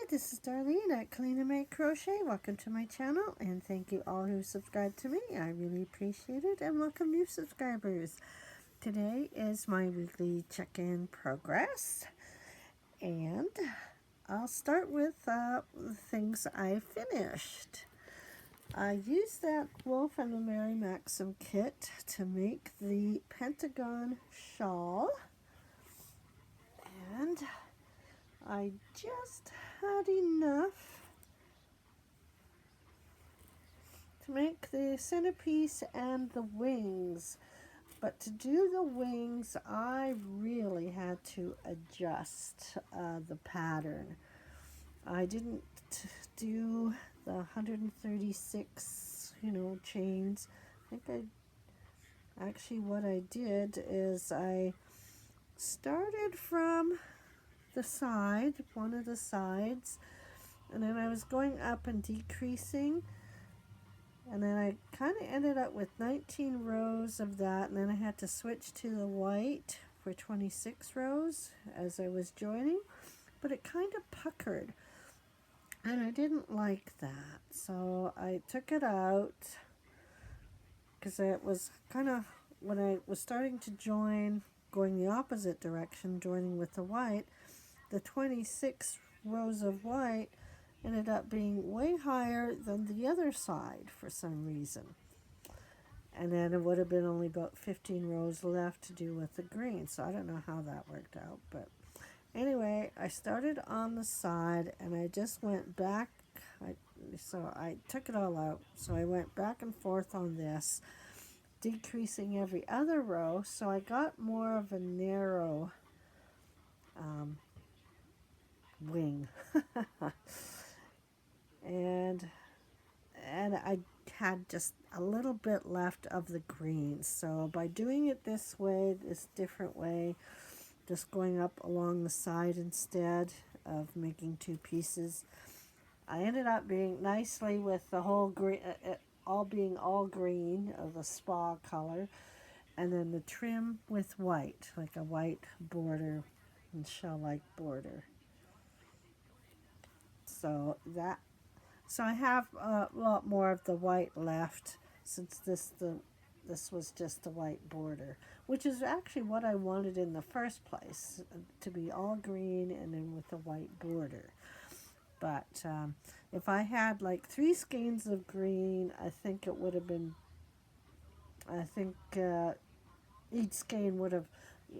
Hi, this is Darlene at Clean and Make Crochet. Welcome to my channel and thank you all who subscribe to me. I really appreciate it and welcome new subscribers. Today is my weekly check-in progress and I'll start with the things I finished. I used that wool from the Mary Maxim kit to make the Pentagon shawl, and I just had enough to make the centerpiece and the wings. But to do the wings, I really had to adjust the pattern. I didn't do the 136, chains. What I did is I started from the side, one of the sides, and then I was going up and decreasing, and then I kind of ended up with 19 rows of that, and then I had to switch to the white for 26 rows as I was joining, but it kind of puckered and I didn't like that, so I took it out because it was kind of, when I was starting to join, going the opposite direction, joining with the white, the 26 rows of white ended up being way higher than the other side for some reason. And then it would have been only about 15 rows left to do with the green. So I don't know how that worked out. But anyway, I started on the side and I just went back. So I took it all out. So I went back and forth on this, decreasing every other row. So I got more of a narrow wing. and I had just a little bit left of the green, so by doing it this way, this different way, just going up along the side instead of making two pieces, I ended up being nicely with the whole green, all being all green of the spa color, and then the trim with white, like a white border and shell-like border. So I have a lot more of the white left, since this was just the white border, which is actually what I wanted in the first place, to be all green and then with a white border. But if I had like 3 skeins of green, I think it would have been, each skein would have,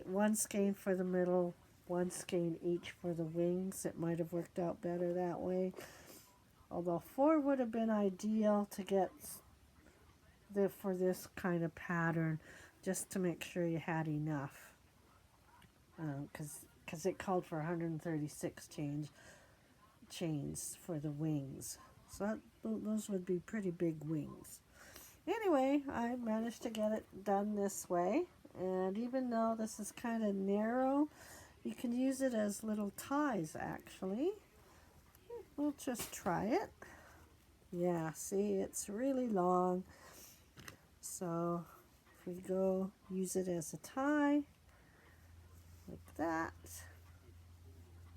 1 skein for the middle, 1 skein each for the wings. It might have worked out better that way. Although 4 would have been ideal to get for this kind of pattern, just to make sure you had enough. Because it called for 136 chains for the wings. So those would be pretty big wings. Anyway, I managed to get it done this way. And even though this is kind of narrow, you can use it as little ties actually. We'll just try it. Yeah, see, it's really long. So if we go use it as a tie, like that,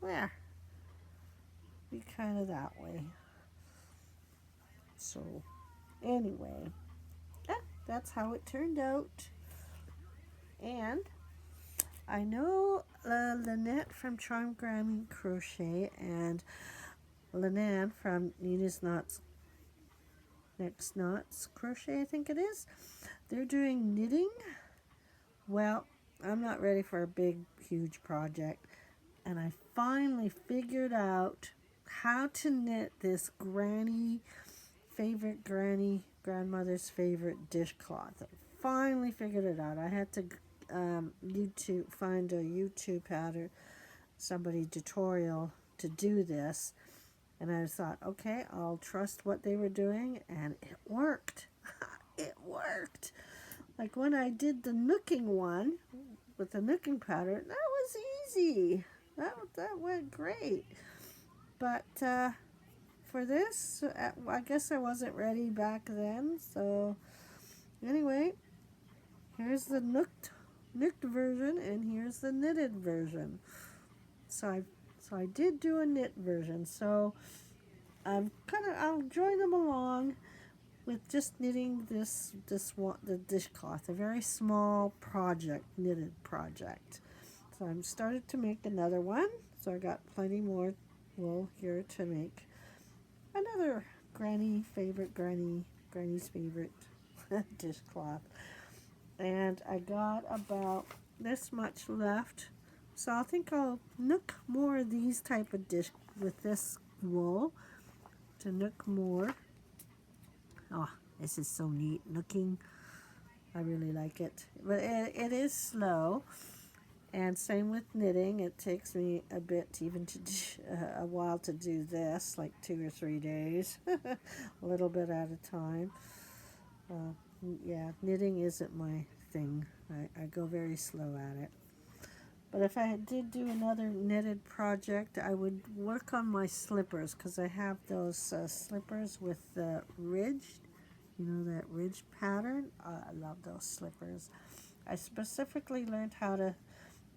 there, be kind of that way. So anyway, that's how it turned out. And I know Lynette from Charm Grammy Crochet and Lynette from Nina's Next Knots Crochet, I think it is. They're doing knitting. Well, I'm not ready for a big, huge project. And I finally figured out how to knit this grandmother's favorite dishcloth. I finally figured it out. I had to find a YouTube pattern, tutorial to do this. And I thought, okay, I'll trust what they were doing, and it worked. It worked. Like when I did the nooking one with the nooking pattern, that was easy. That went great. But for this, I guess I wasn't ready back then. So anyway, here's the nooked version, and here's the knitted version. So So I did do a knit version. So I'll join them along with just knitting this one, the dishcloth, a very small project, knitted project. So I'm started to make another one. So I got plenty more wool here to make another granny's favorite dishcloth. And I got about this much left. So I think I'll nook more of these type of dish with this wool to nook more. Oh, this is so neat. Nooking, I really like it. But it is slow. And same with knitting. It takes me a bit even to a while to do this, like 2 or 3 days, a little bit at a time. Yeah, knitting isn't my thing. I go very slow at it. But if I did do another knitted project, I would work on my slippers because I have those slippers with the ridged, that ridge pattern. I love those slippers. I specifically learned how to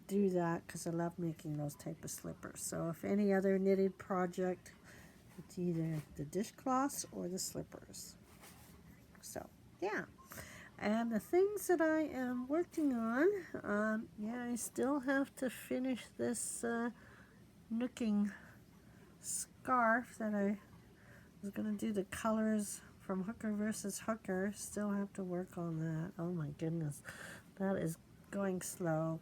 do that because I love making those type of slippers. So if any other knitted project, it's either the dishcloths or the slippers. So yeah, and the things that I am working on, I still have to finish this nooking scarf that I was going to do the colors from Hooker versus Hooker. Still have to work on that. Oh my goodness, that is going slow.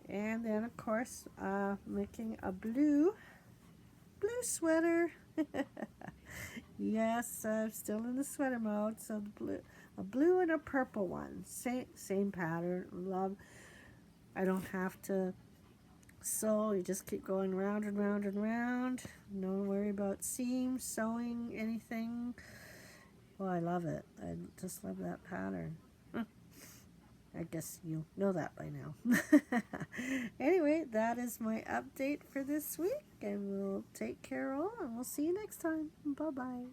And then of course making a blue sweater. Yes, I'm still in the sweater mode. So a blue and a purple one, same pattern. Love. I don't have to sew. You just keep going round and round and round. No worry about seams, sewing, anything. Well, I love it. I just love that pattern. I guess you know that by now. Anyway, that is my update for this week, and we'll take care all, and we'll see you next time. Bye-bye.